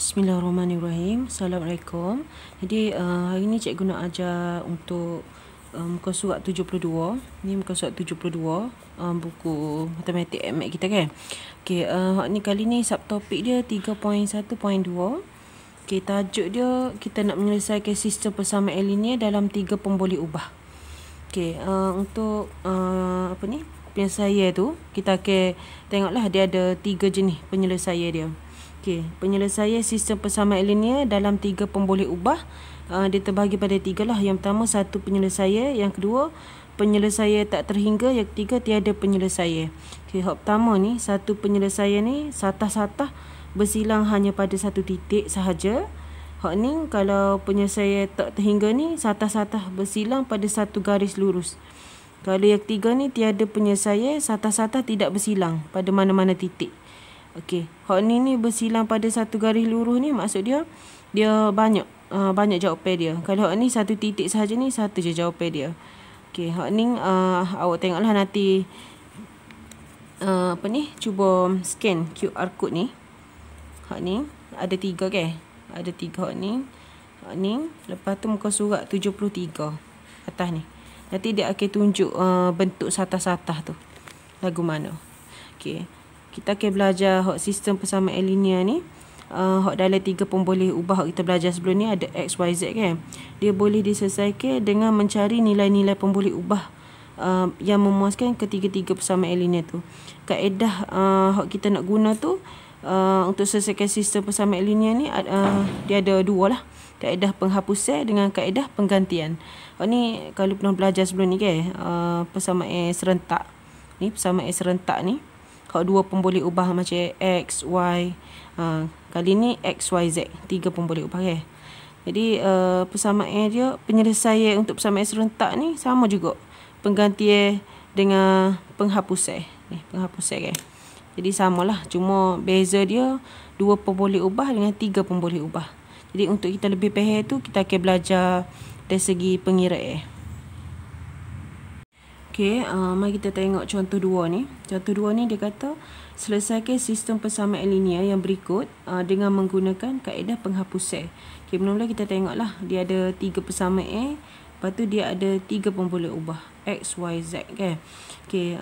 Bismillahirrahmanirrahim. Assalamualaikum. Jadi hari ni cikgu nak ajar untuk muka surat 72. Ni muka surat 72, buku matematik MAT kita kan. Okey, ni kali ni subtopik dia 3.1.2. Okey, tajuk dia kita nak menyelesaikan sistem persamaan linear dalam 3 pemboleh ubah. Okey, untuk penyelesaian tu kita akan tengoklah dia ada 3 jenis penyelesaian dia. Okey, penyelesaian sistem persamaan linear dalam 3 pemboleh ubah dia terbahagi pada 3 lah. Yang pertama satu penyelesaian, yang kedua penyelesaian tak terhingga, yang ketiga tiada penyelesaian. Okey, hak pertama ni satu penyelesaian ni satah-satah bersilang hanya pada satu titik sahaja. Hak ni kalau penyelesaian tak terhingga ni satah-satah bersilang pada satu garis lurus. Kalau yang ketiga ni tiada penyelesaian, satah-satah tidak bersilang pada mana-mana titik. Okey, hak ni bersilang pada satu garis lurus ni maksud dia banyak jawapan dia. Kalau hak ni satu titik sahaja ni satu je jawapan dia. Okey, hak ni awak tengoklah nanti cuba scan QR code ni. Hak ni ada 3 ke? Ada 3 hak ni. Hak ni lepas tu muka surat 73 atas ni. Nanti dia akan tunjuk bentuk satah-satah tu lagu mana. Okey, kita akan belajar hak sistem persamaan linear ni. Hak dalam 3 pemboleh ubah hak kita belajar sebelum ni ada X, Y, Z kan. Dia boleh diselesaikan dengan mencari nilai-nilai pemboleh ubah yang memuaskan ketiga-tiga persamaan linear tu. Kaedah hak kita nak guna tu untuk selesaikan sistem persamaan linear ni dia ada 2 lah. Kaedah penghapusan dengan kaedah penggantian. Hak ni kalau pernah belajar sebelum ni kan, persamaan serentak. Ni persamaan serentak ni hak 2 pemboleh ubah macam X, Y. Kali ni X, Y, Z. 3 pemboleh ubah kan. Jadi persamaan dia, penyelesaian untuk persamaan serentak ni sama juga. Penggantian dengan penghapusan. Ni penghapusan kan. Jadi samalah, cuma beza dia 2 pemboleh ubah dengan 3 pemboleh ubah. Jadi untuk kita lebih faham tu kita akan belajar dari segi pengiraan. Okey, mari kita tengok contoh 2 ni. Contoh 2 ni dia kata selesaikan sistem persamaan linear yang berikut dengan menggunakan kaedah penghapusan. Okey, mula-mula kita tengoklah dia ada 3 persamaan, lepas tu dia ada 3 pemboleh ubah X, Y, Z kan. Okey,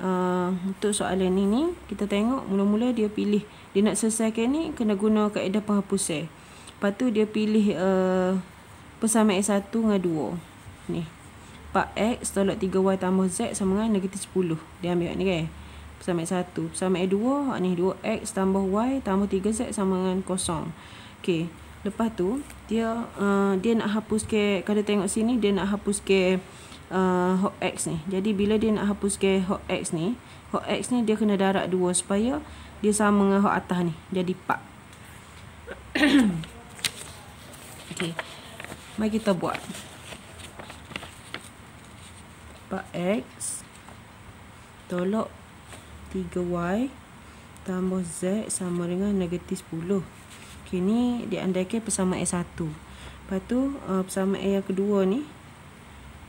untuk soalan ni kita tengok mula-mula dia pilih dia nak selesaikan ni kena guna kaedah penghapusan. Lepas tu dia pilih persamaan 1 dengan 2 ni. 4x tolak 3y tambah z sama dengan negatif 10. Dia ambil kat ni kan. Persamaan 1. Persamaan 2, hak ni 2x tambah y tambah 3z sama dengan 0. Okey. Lepas tu dia nak hapuskan, kalau tengok sini dia nak hapuskan hak x ni. Jadi bila dia nak hapuskan hak x ni dia kena darab 2 supaya dia sama dengan hak atas ni. Jadi 4. Okey. Mari kita buat. 4x tolak 3y tambah z sama dengan negatif 10. Okey, ni diandaikan persamaan 1. Lepas tu persamaan yang kedua ni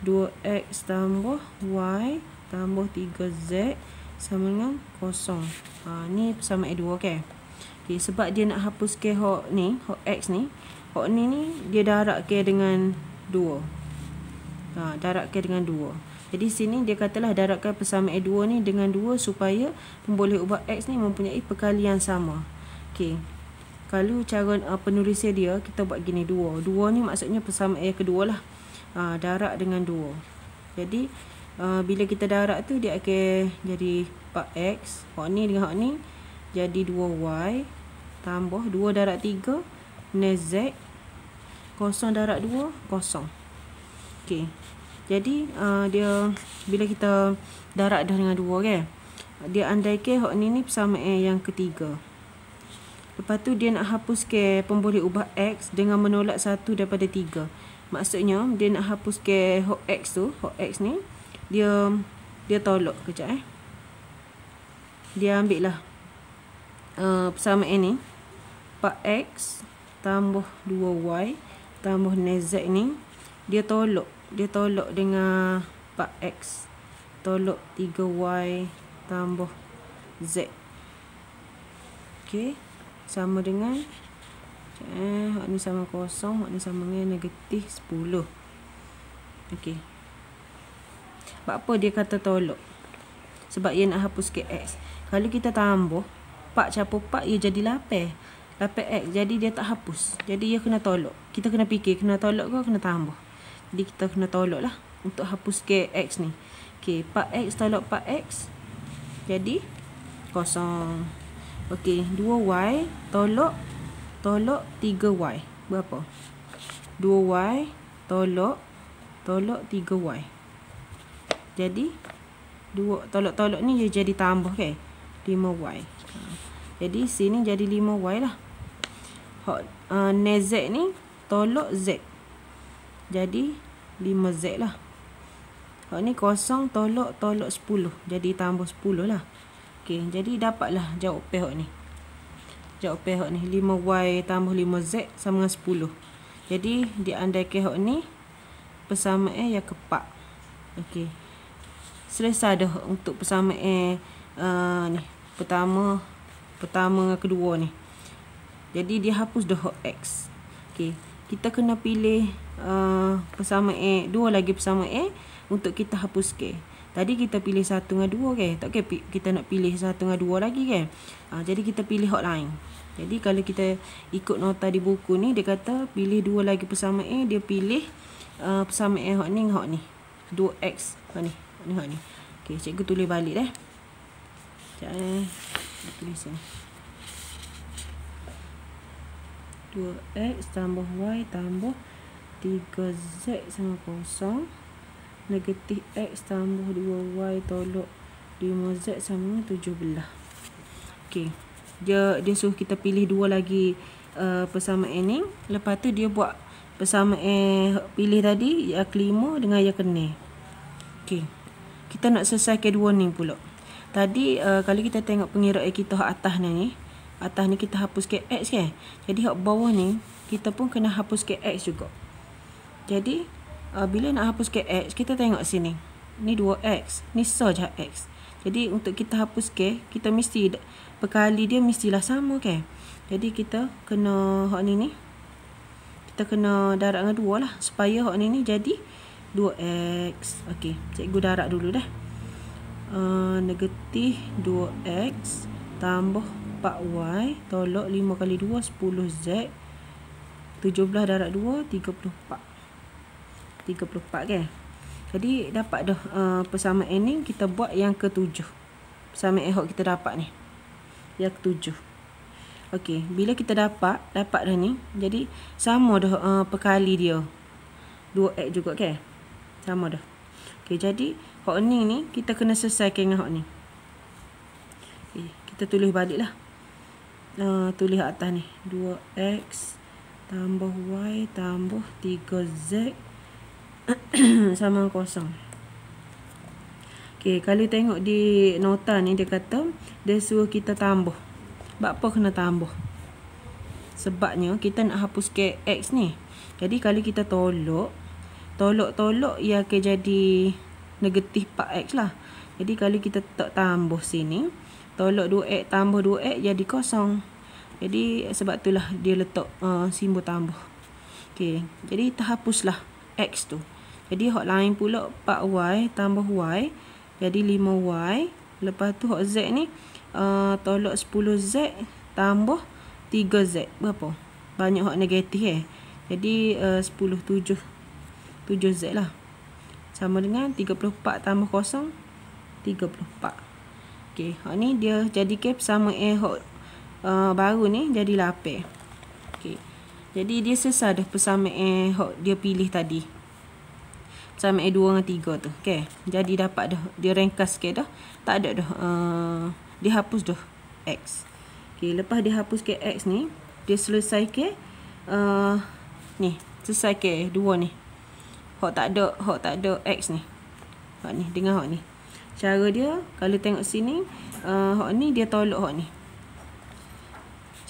2x tambah y tambah 3z sama dengan 0. Ni persamaan 2 kan. Okey, sebab dia nak hapuskan hak ni, hak x ni, hak ni dia darabkan dengan 2. Darabkan dengan 2. Jadi sini dia katalah darabkan persamaan 2 ni dengan 2 supaya pemboleh ubah x ni mempunyai perkalian sama. Okey. Kalau cara penulisan dia kita buat gini 2. 2 ni maksudnya persamaan yang kedua lah. Darab dengan 2. Jadi bila kita darab tu dia akan jadi 4x. Hak ni dengan hak ni jadi 2y tambah 2 darab 3 minus z. 0 darab 2 0. Okey. Jadi dia bila kita darab dah dengan 2 kan, dia andaikan hak ni persamaan yang ketiga. Lepas tu dia nak hapuskan pemboleh ubah x dengan menolak 1 daripada 3. Maksudnya dia nak hapuskan hak x tu, hak x ni dia tolak kejap Dia ambil lah persamaan ni 4x tambah 2y tambah z ni dia tolak dengan 4x tolak 3y tambah z. Okey, sama dengan Hak ni sama kosong, hak ni sama dengan negatif 10. Okey. Sebab apa dia kata tolak? Sebab ia nak hapus ke X. Kalau kita tambah 4 campur 4, ia jadi 8. 8X. Jadi dia tak hapus. Jadi ia kena tolak. Kita kena fikir kena tolak ke kena tambah. Jadi kita kena tolak lah untuk hapus ke X ni. Okey, 4X tolak 4X. Jadi kosong. Okey, 2Y tolak 3Y. Berapa? 2Y tolak 3Y. Jadi tolak ni dia jadi tambah ke 5Y. Jadi sini jadi 5Y lah. Z ni tolak Z. Jadi 5Z lah. Hak ni kosong tolak 10. Jadi tambah 10 lah. Okey, jadi dapatlah jawapan hak ni. Jawapan hak ni 5Y tambah 5Z sama dengan 10. Jadi diandaikan hak ni persamaan yang keempat. Okey. Selesai dah untuk persamaan ni. Pertama dengan kedua ni. Jadi dia hapus dah hak X. Okey. Kita kena pilih persamaan, dua lagi persamaan untuk kita hapus K. Tadi kita pilih 1 dengan 2 kan. Tak okay, kita nak pilih 1 dengan 2 lagi kan. Jadi kita pilih hak lain. Jadi kalau kita ikut nota di buku ni, dia kata pilih 2 lagi persamaan, dia pilih persamaan hak ni dengan hak ni. 2X hak ni. Hak ni. Okey, cikgu tulis balik dah. Sekejap tulis sini. 2X tambah Y tambah 3Z sama kosong. Negatif X tambah 2Y tolak 5Z sama 17. Okey. Dia suruh kita pilih 2 lagi persamaan ni. Lepas tu dia buat persamaan pilih tadi yang kelima dengan yang keenam. Okey. Kita nak selesaikan 2 ni pula. Tadi kalau kita tengok pengiraan kita hak atas ni. Atas ni kita hapus ke X kan. Jadi hak bawah ni kita pun kena hapus ke X juga. Jadi bila nak hapus ke X, kita tengok sini. Ni 2X. Ni saja X. Jadi untuk kita hapus ke, kita mesti perkali dia mestilah sama kan. Jadi kita kena hak ni. Kita kena darab dengan 2 lah. Supaya hak ni jadi 2X. Okey, cikgu darab dulu dah. Negatif 2X tambah 4Y tolak 5 kali 2 10Z. 17 darab 2 34. 34 kan. Jadi dapat dah persamaan ni kita buat yang ke-7. Persamaan hak kita dapat ni. Yang ke-7. Okey, bila kita dapat dah ni. Jadi sama dah perkali dia. 2X juga kan. Sama dah. Okey, jadi hak ni kita kena selesaikan dengan hak ni. Okay, kita tulis balik lah. Tulis atas ni. 2X tambah Y tambah 3Z sama kosong. Okey, kalau tengok di nota ni dia kata dia suruh kita tambah. Sebab apa kena tambah? Sebabnya kita nak hapus ke X ni. Jadi kalau kita tolak ia akan jadi negatif 4X lah. Jadi kalau kita tak tambah sini, tolak 2X tambah 2X jadi kosong. Jadi sebab itulah dia letak simbol tambah. Okey, jadi terhapuslah X tu. Jadi hak lain pula 4Y tambah Y jadi 5Y. Lepas tu hak Z ni tolak 10Z tambah 3Z. Berapa? Banyak hak negatif Jadi 10 7Z lah. Sama dengan 34 tambah kosong 34. Okey, hak ni dia jadi ke persamaan hak baru ni jadi 8. Okey. Jadi dia selesai dah persamaan hak dia pilih tadi. Persamaan 2 dengan 3 tu. Okey. Jadi dapat dah. Dia ringkas ke dah. Tak ada dah. Dia hapus dah X. Okey. Lepas dia hapus ke X ni. Dia selesai ke. Ni. Selesai ke 2 ni. Hak tak ada X ni. Hak ni. Dengan hak ni. Cara dia. Kalau tengok sini. Hak ni dia tolak hak ni.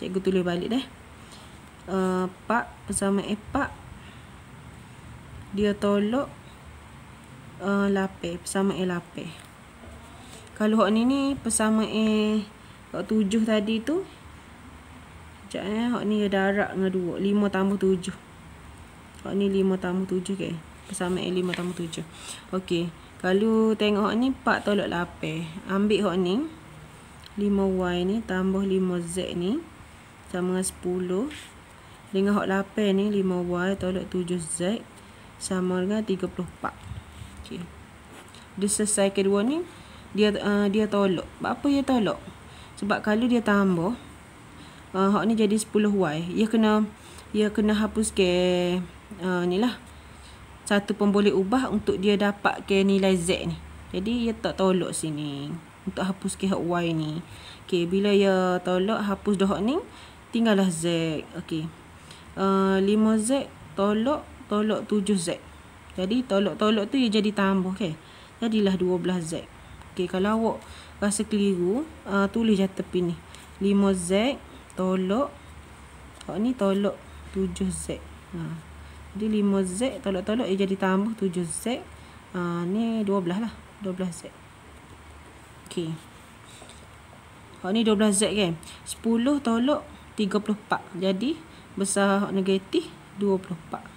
Cikgu tulis balik dah. 4 persamaan 4. Dia tolak 8 persamaan 8. Kalau hak ni persamaan hak 7 tadi tu. Hak ni darab dengan 2. 5 tambah 7. Hak ni 5 tambah 7 ke. Persamaan 5 tambah 7. Okey. Kalau tengok hak ni 4 tolak 8. Ambil hak ni 5y ni tambah 5z ni sama dengan 10. Dengan hak 8 ni 5y tolak 7z sama dengan 34. Okey. Dia selesai kedua ni dia tolak. Apa dia tolak? Sebab kalau dia tambah hak ni jadi 10y. Dia kena hapus ke ni lah. Satu pun boleh ubah untuk dia dapat ke nilai z ni. Jadi dia tak tolak sini untuk hapus ke hak y ni. Okey, bila dia tolak hapus dah hak ni, tinggallah z. Okey. 5z tolak 7z. Jadi tolak tu dia jadi tambah ke. Jadilah 12z. Okey, kalau awak rasa keliru, tulis je tepi ni. 5z tolak hak ni tolak 7z. Jadi 5z tolak dia jadi tambah 7z. Ni 12 lah. 12z. Okey. Hak ni 12z kan. 10 tolak 34. Jadi besar hak negatif 24.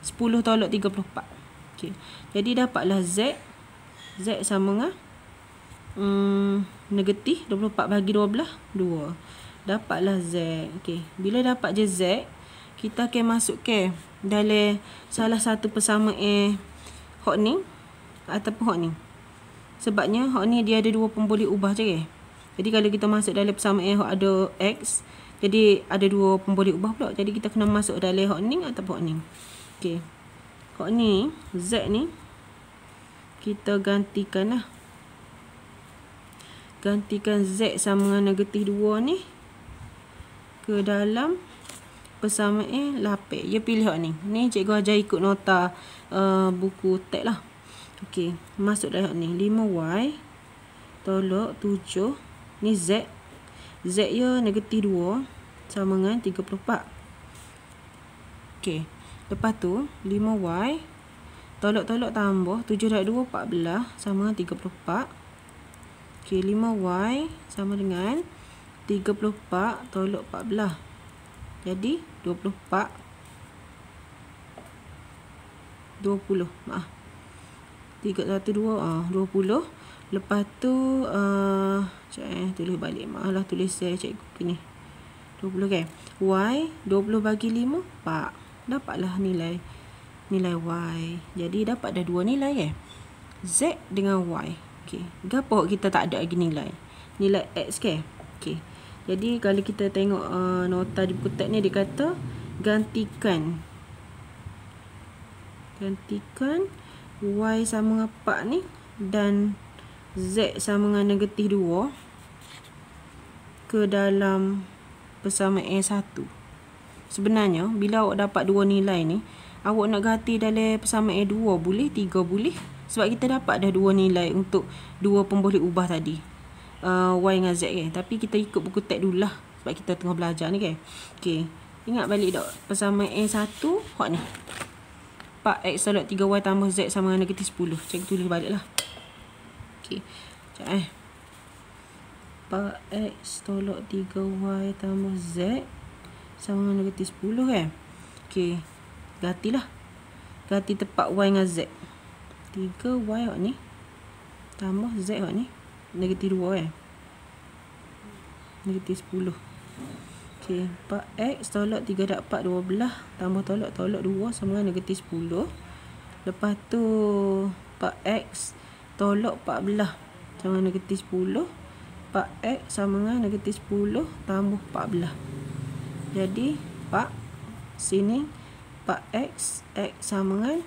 10 tolak 34. Okey. Jadi dapatlah z. Z sama dengan negatif 24 bagi 12 2. Dapatlah z. Okey. Bila dapat je z, kita akan masuk ke dalam salah satu persamaan hak ni ataupun hak ni. Sebabnya hak ni dia ada dua pun boleh ubah je ke. Jadi kalau kita masuk dalam persamaan hak ada x, jadi ada dua pun boleh ubah pula. Jadi kita kena masuk dalam hak ni ataupun hak ni. Okey. Hak ni z ni kita gantikan lah. Gantikan z sama dengan negatif 2 ni ke dalam persamaan 8. Dia pilih hak ni. Ni cikgu ajar ikut nota buku teks lah. Okey, masuk dalam hak ni. 5y tolak 7. Ni z. Z dia negatif 2 sama dengan 34. Okey. Lepas tu 5y tolak tambah 7 darab 2 14 sama dengan 34. Okey, 5y sama dengan 34 tolak 14. Jadi 24 20. Maaf. 3 1 2 20. Lepas tu tulis balik. Maaf lah tulis saya cikgu ni. 20 kan. Y 20 bagi 5 4. Dapatlah nilai y. Jadi dapat dah dua nilai kan. Z dengan y. Okey. Gapo kita tak ada lagi nilai x ke. Okey. Jadi kalau kita tengok nota di buku teks ni, dia kata gantikan y sama dengan 4 ni dan z sama dengan negatif 2 ke dalam persamaan 1. Sebenarnya bila awak dapat dua nilai ni, awak nak ganti dalam persamaan 2 boleh, 3 boleh. Sebab kita dapat dah dua nilai untuk dua pun boleh ubah tadi. Y dengan Z kan. Tapi kita ikut buku teks dulu lah. Sebab kita tengah belajar ni kan. Okey. Ingat balik tak. Persamaan 1. Hak ni. 4x tolak 3y tambah Z sama dengan negatif 10. Cikgu tulis balik lah. Okey. Sekejap 4x tolak 3y tambah Z sama dengan negatif 10 kan. Okey. Gantilah. Ganti tepat y dengan Z. 3y hak ni tambah Z hak ni negatif 2 kan. Negatif 10. Okey, 4x tolak 3 darab 4 12 tambah tolak 2 sama dengan negatif 10. Lepas tu 4x tolak 14 sama dengan negatif 10. 4x sama dengan negatif 10 tambah 14. Jadi 4 sini 4x x sama dengan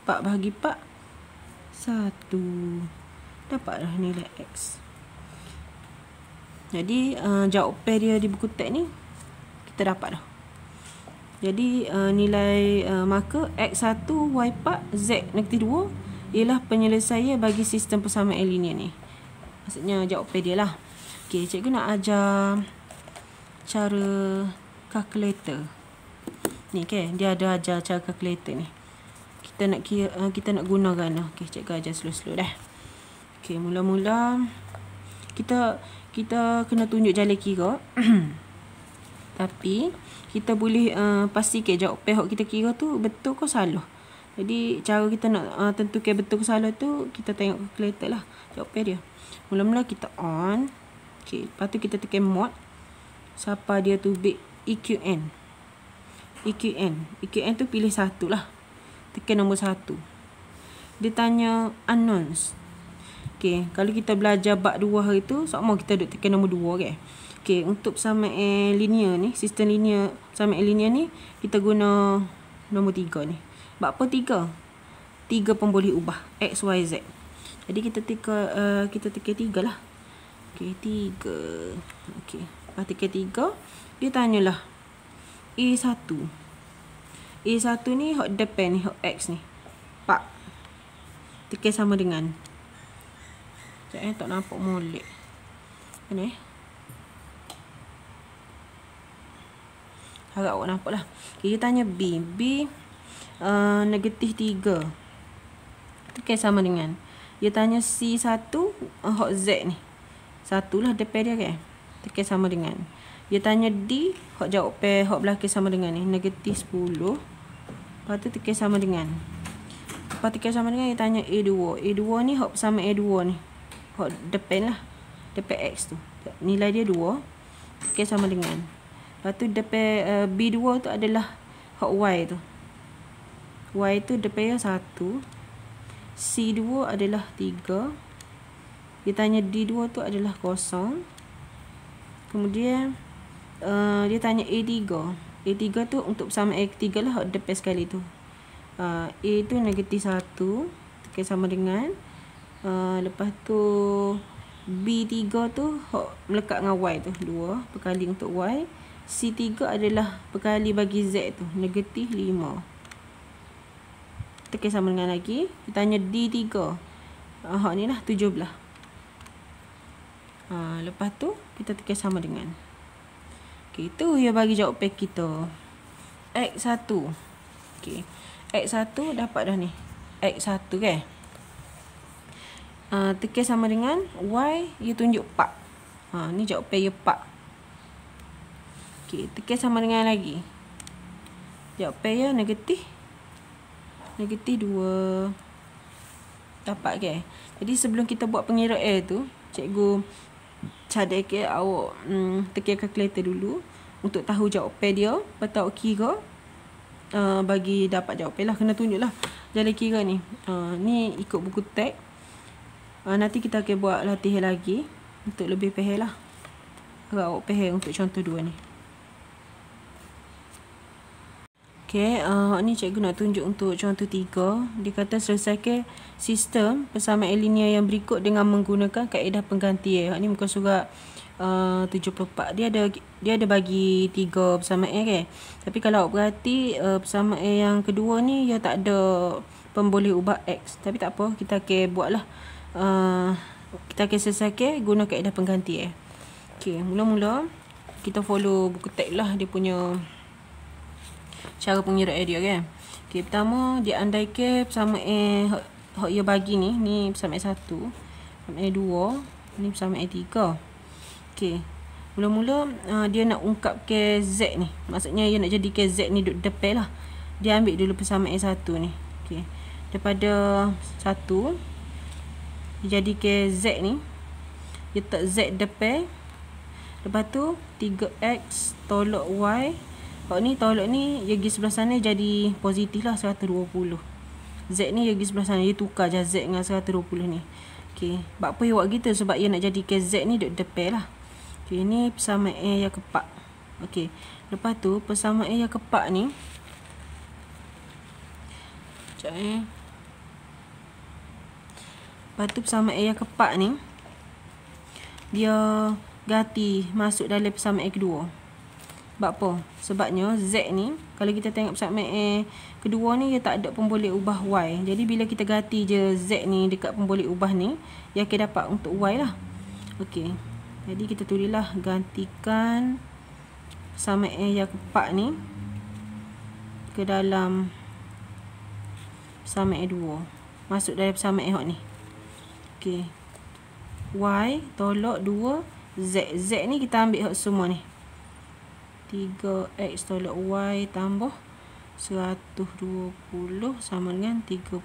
4 bagi 4 1. Dapatlah nilai x. Jadi jawapan dia di buku teks ni kita dapat dah. Jadi nilai maka x1 y4 z negatif 2 ialah penyelesaian bagi sistem persamaan linear ni. Maksudnya jawapan dia lah. Okey, cikgu nak ajar cara kalkulator. Ni kan, dia ada ajar cara kalkulator ni. Kita nak gunakan dah. Okey, cikgu ajar slow-slow dah. Okey, mula-mula kita kena tunjuk jalan kira. Tapi kita boleh pastikan jawapan hok kita kira tu betul ke salah. Jadi cara kita nak tentukan betul ke salah tu, kita tengok calculator lah jawapan dia. Mula-mula kita on. Okey, lepas tu kita tekan mod. Siapa dia tu bit EQN. EQN tu pilih satu lah. Tekan nombor 1. Dia tanya unknowns. Okey, kalau kita belajar bab 2 hari tu, sama kita duk tekan nombor 2 kan. Okey, untuk persamaan linear ni, sistem linear, persamaan linear ni, kita guna nombor 3 ni. Bab apa 3? 3 pemboleh ubah X, Y, Z. Jadi kita tekan 3 lah. Okey, 3. Okey, lepas tekan 3, dia tanyalah A1. A1 ni hok depan ni, hok X ni. Pak. Tekan sama dengan. Sekejap tak nampak molek. Mana harap awak nampak lah. Okay, dia tanya B. B negatif 3. Tekan sama dengan. Dia tanya C1 hok Z ni. 1 lah depan dia kan. Tekan sama dengan. Dia tanya D hok jawapan hok belakang sama dengan ni. Negatif 10. Lepas tu tekan sama dengan. Lepas tekan sama dengan, dia tanya A2. A2 ni hok sama A2 ni. Hok depan lah. Depan X tu. Nilai dia 2. Tekan sama dengan. Lepas tu depan B2 tu adalah hok Y tu. Y tu depan dia 1. C2 adalah 3. Dia tanya D2 tu adalah 0. Kemudian dia tanya A3. A3 tu untuk persamaan A3 lah, hok depan sekali tu. A tu negatif 1. Tekan sama dengan. Lepas tu B3 tu hok melekat dengan Y tu. 2 perkali untuk Y. C3 adalah perkali bagi Z tu. Negatif 5. Tekan sama dengan lagi. Kita tanya D3. Hok ni lah 17. Lepas tu kita tekan sama dengan. Okay, tu yang bagi jawapan kita. X1. Okay. X1 dapat dah ni. X1 kan. Tekan sama dengan Y. Dia tunjuk 4. Ni jawapan dia 4. Okay, tekan sama dengan lagi. Jawapan dia negatif 2. Dapat ke? Jadi sebelum kita buat pengiraan tu, cikgu cadangkan awak tekan calculator dulu untuk tahu jawapan dia. Lepas tu awak kira bagi dapat jawapan lah. Kena tunjuk lah jalan kira ni. Ni ikut buku teks. Nanti kita akan buat latihan lagi untuk lebih faham lah. Agak awak faham untuk contoh 2 ni. Okay, ni cikgu nak tunjuk untuk contoh 3. Dia kata selesaikan sistem persamaan linear yang berikut dengan menggunakan kaedah penggantian. Ni muka surat 74. Dia ada bagi 3 persamaan kan. Tapi kalau awak perhati persamaan yang kedua ni dia tak ada pemboleh ubah X. Tapi tak apa, kita akan buat lah. Kita akan selesaikan guna kaedah penggantian. Okay, mula-mula kita follow buku teks lah dia punya cara pengiraan dia kan. Okay, pertama dia andaikan persamaan hok dia bagi ni persamaan 1, persamaan 2, ni persamaan 3. Okay, mula-mula dia nak ungkapkan Z ni. Maksudnya dia nak jadikan Z ni duduk depan lah. Dia ambil dulu persamaan 1 ni. Okay, daripada 1 dia jadikan Z ni, dia letak Z depan. Lepas tu 3X tolak Y. Hok ni tolak ni dia pergi sebelah sana jadi positif lah 120. Z ni dia pergi sebelah sana, dia tukar je Z dengan 120 ni. Okay, sebab apa dia buat gitu? Sebab dia nak jadikan Z ni duduk depan lah. Okay, ni persamaan yang keempat. Okay, lepas tu persamaan yang keempat ni, sekejap lepas tu persamaan yang keempat ni dia ganti masuk dalam persamaan kedua. Sebab apa? Sebabnya Z ni, kalau kita tengok persamaan kedua ni, dia tak ada pemboleh ubah Y. Jadi bila kita ganti je Z ni dekat pemboleh ubah ni, dia akan dapat untuk Y lah. Okey, jadi kita tulislah gantikan persamaan yang keempat ni ke dalam persamaan 2. Masuk dalam persamaan hok ni. Okey, Y tolak 2 Z. Z ni kita ambil hok semua ni. 3x tolak y tambah 120 sama dengan 30.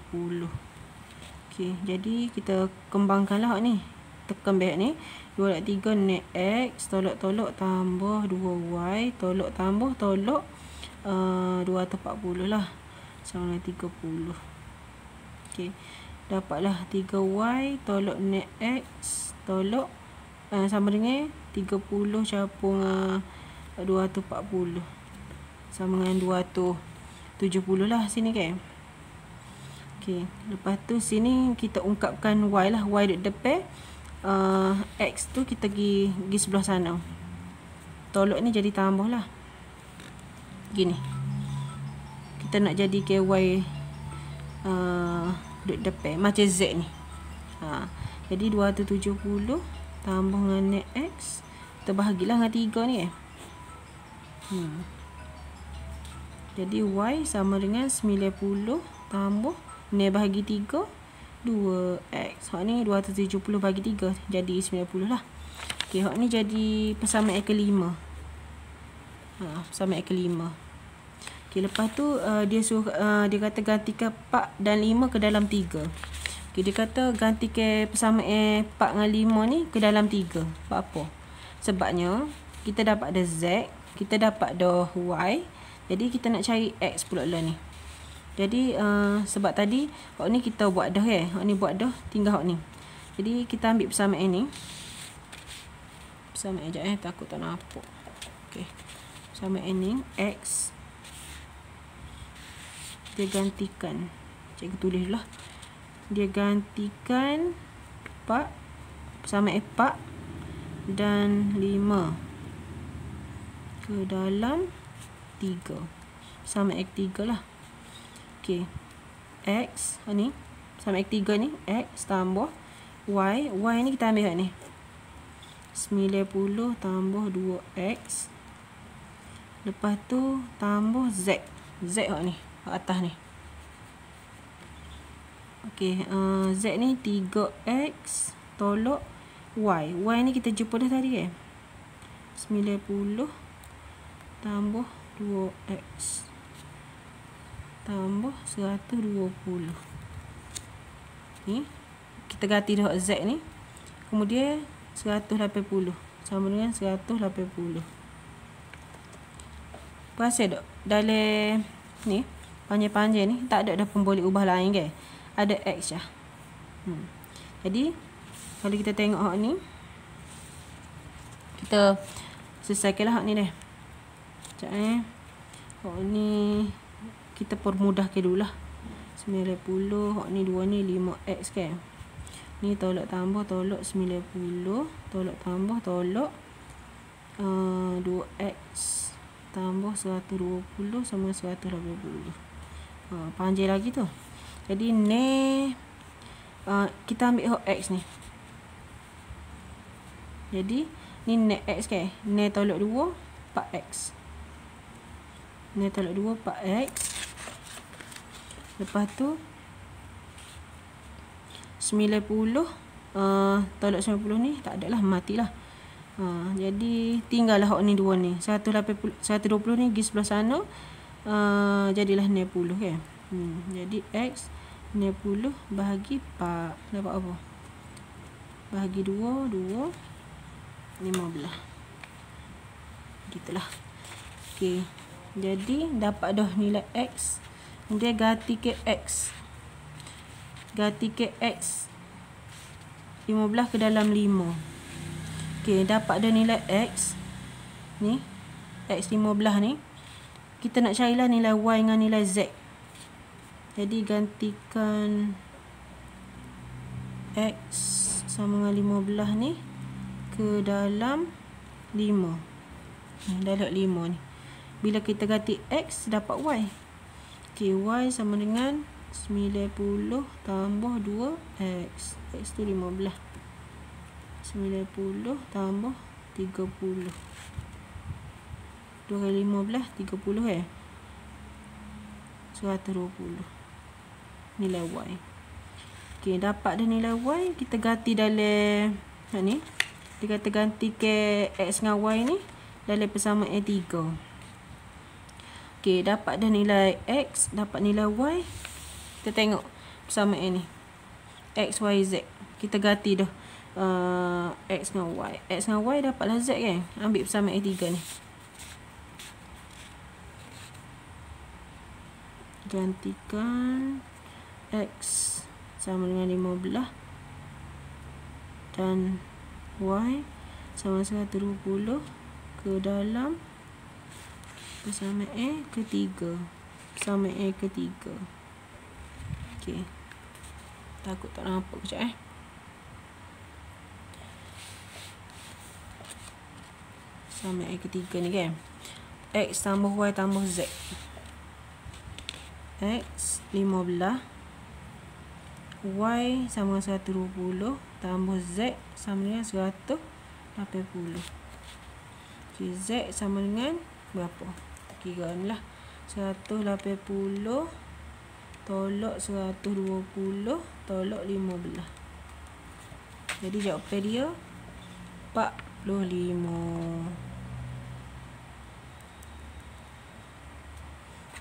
Okey, jadi kita kembangkanlah ni. Tekan back ni. 2/3 net x tolak tambah 2y tolak tambah 240 lah. Sama dengan 30. Okey. Dapatlah 3y tolak net x tolak sama dengan 30 capung 240. Sama dengan 270 lah sini kan. Okey, lepas tu sini kita ungkapkan y lah. Y duduk depan, x tu kita pergi sebelah sana. Tolak ni jadi tambah lah. Gini. Kita nak jadi ke y duduk depan macam z ni. Jadi 270 tambah dengan net x, kita bahagilah dengan 3 ni kan. Jadi y sama dengan 90 tambah net bahagi 3 2x. Hak ni 270 bagi 3 jadi 90 lah. Okey, hak ni jadi persamaan ke-5. Persamaan ke-5. Okey, lepas tu dia suruh dia kata gantikan 4 dan 5 ke dalam 3. Okey, dia kata gantikan persamaan 4 dengan 5 ni ke dalam 3. Sebab apa? Sebabnya kita dapat dah z, kita dapat dah y. Jadi kita nak cari x pula lah ni. Jadi sebab tadi hak ni kita buat dah kan. Hak ni buat dah, tinggal hak ni. Jadi kita ambil persamaan ni. Persamaan sekejap takut tak nampak. Okey. Persamaan ni x dia gantikan. Cikgu tulis lah. Dia gantikan 4 persamaan 4 dan 5 ke dalam 3. Sama x3 lah. Okey. X ni sama x3 ni x tambah y. Y ni kita ambil ni. 90 tambah 2x. Lepas tu tambah z. Z hak ni, hak atas ni. Okey, z ni 3x tolak y. Y ni kita jumpa dah tadi kan. 90 tambah 2x tambah 120. Ni kita ganti dah z ni. Kemudian 180 sama dengan 180. Perasan tak dalam ni panjang-panjang ni tak ada pun boleh ubah lain kan. Ada x je. Jadi kalau kita tengok hak ni, kita selesaikanlah hak ni dah. Sekejap hak ni kita permudahkan dulu lah. 90, hak ni 2 ni 5x kan. Ni tolak tambah tolak 90, tolak tambah tolak 2x tambah 120 sama 180. Panjang lagi tu. Jadi ni kita ambil hak x ni. Jadi ni net x kan. Ni tolak 2 4x. Ni tolak 2 4x. Lepas tu 90 tolak 90 ni tak ada lah, matilah. Jadi tinggallah hak ni 2 ni. 120 ni pergi sebelah sana. Jadilah 90 kan. Jadi x 90 bahagi 4 dapat apa? Bahagi 2 15. Gitulah. Okey. Jadi dapat dah nilai x. Kemudian ganti ke x. Ganti ke x 15 ke dalam 5. Okey, dapat dah nilai x. Ni x 15 ni. Kita nak carilah nilai y dengan nilai z. Jadi gantikan x sama dengan 15 ni ke dalam 5. Dalam 5 ni. Bila kita ganti x dapat y. Okey, y sama dengan 90 tambah 2x. X tu 15. 90 tambah 30. 2 kali 15 30 kan. 120. Nilai y. Okey, dapat dah nilai y, kita ganti dalam ni. Dia kata ganti ke x dengan y ni. dalam persamaan 3. Okey, dapat dah nilai X, dapat nilai Y. Kita tengok persamaan ni. X, Y, Z. Kita ganti dah X dengan Y. X dengan Y dapatlah Z kan. Ambil persamaan 3 ni. Gantikan X sama dengan 15 dan Y sama 120 ke dalam persamaan ketiga. Persamaan ketiga. Okey. Takut tak nampak kejap persamaan ketiga ni kan. X tambah Y tambah Z. X 15, Y sama dengan 120 tambah Z sama dengan 180. Okay, Z sama dengan berapa? Kira ni lah. 180 tolak 120 tolak 15. Jadi jawapan dia 45.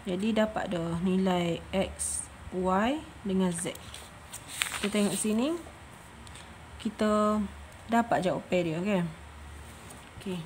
Jadi dapat dah nilai X, Y dengan Z. Kita tengok sini. Kita dapat jawapan dia kan. Okey.